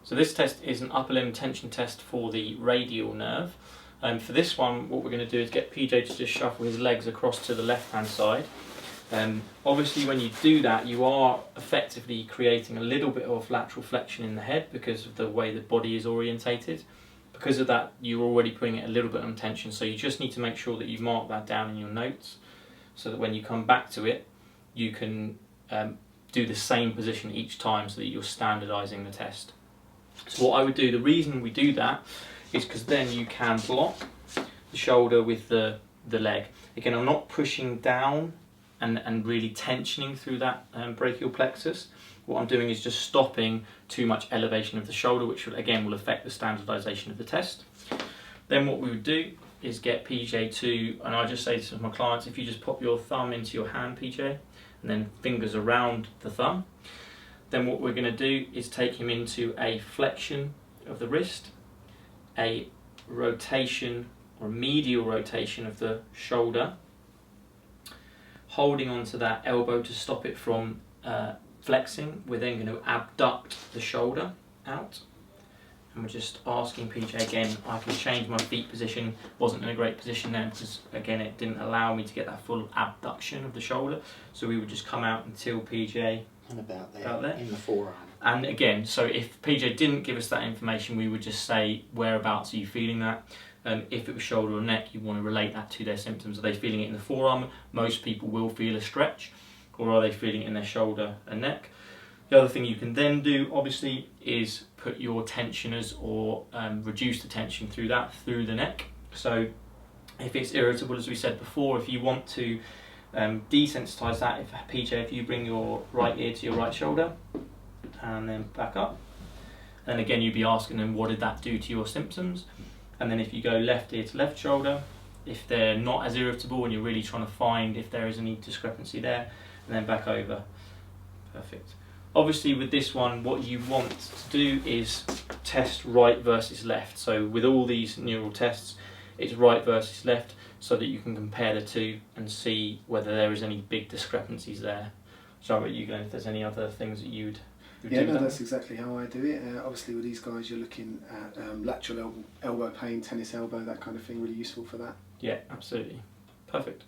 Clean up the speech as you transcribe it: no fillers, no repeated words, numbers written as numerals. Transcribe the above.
So this test is an upper limb tension test for the radial nerve. For this one, what we're going to do is get PJ to just shuffle his legs across to the left-hand side. Obviously when you do that, you are effectively creating a little bit of lateral flexion in the head because of the way the body is orientated. Because of that, you're already putting it a little bit on tension, so you just need to make sure that you mark that down in your notes so that when you come back to it, you can do the same position each time so that you're standardising the test. So what I would do, the reason we do that is because then you can block the shoulder with the leg. Again, I'm not pushing down and really tensioning through that brachial plexus. What I'm doing is just stopping too much elevation of the shoulder, which will, again, will affect the standardisation of the test. Then what we would do is get PJ to, and I just say this to my clients, if you just pop your thumb into your hand, PJ, and then fingers around the thumb, then what we're going to do is take him into a flexion of the wrist, a rotation or medial rotation of the shoulder, holding onto that elbow to stop it from flexing. We're then going to abduct the shoulder out, and we're just asking PJ again. I can change my feet position, wasn't in a great position then because again it didn't allow me to get that full abduction of the shoulder, so we would just come out until PJ and about there in the forearm. And again, so if PJ didn't give us that information, we would just say, whereabouts are you feeling that? If it was shoulder or neck, you want to relate that to their symptoms. Are they feeling it in the forearm? Most people will feel a stretch. Or are they feeling it in their shoulder and neck? The other thing you can then do, obviously, is put your tensioners or reduce the tension through the neck. So if it's irritable, as we said before, if you want to desensitize that, if you bring your right ear to your right shoulder and then back up, and again you'd be asking them, what did that do to your symptoms? And then if you go left ear to left shoulder, if they're not as irritable and you're really trying to find if there is any discrepancy there, and then back over. Perfect. Obviously with this one, what you want to do is test right versus left. So with all these neural tests, it's right versus left so that you can compare the two and see whether there is any big discrepancies there. Sorry, you Glenn, if there's any other things that you'd yeah, no, that's exactly how I do it. Obviously with these guys you're looking at lateral elbow pain, tennis elbow, that kind of thing, really useful for that. Yeah, absolutely. Perfect.